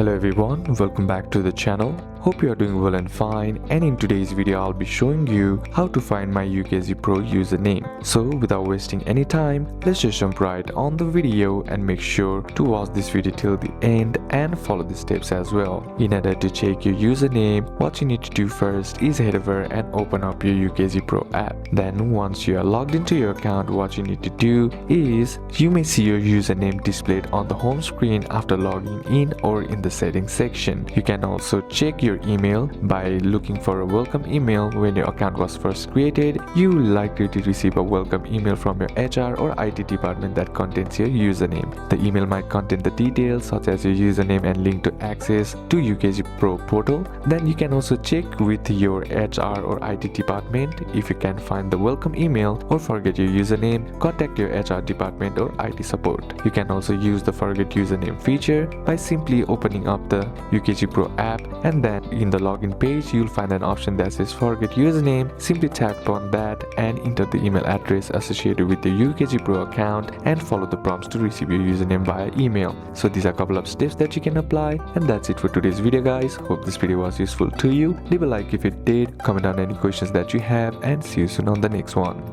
Hello everyone, welcome back to the channel. Hope you are doing well and fine, and in today's video I'll be showing you how to find my UKG Pro username. So without wasting any time, let's just jump right on the video and make sure to watch this video till the end and follow the steps as well. In order to check your username, what you need to do first is head over and open up your UKG Pro app. Then once you are logged into your account, what you need to do is you may see your username displayed on the home screen after logging in or in the settings section. You can also check your email by looking for a welcome email. When your account was first created, you will likely to receive a welcome email from your HR or IT department that contains your username. The email might contain the details such as your username and link to access to UKG Pro portal. Then you can also check with your HR or IT department. If you can find the welcome email or forget your username, contact your HR department or IT support. You can also use the forget username feature by simply opening up the UKG Pro app, and then in the login page you'll find an option that says forget username. Simply tap on that and enter the email address associated with the UKG Pro account and follow the prompts to receive your username via email. So these are a couple of steps that you can apply, and that's it for today's video guys. Hope this video was useful to you. Leave a like if it did, comment down any questions that you have, and see you soon on the next one.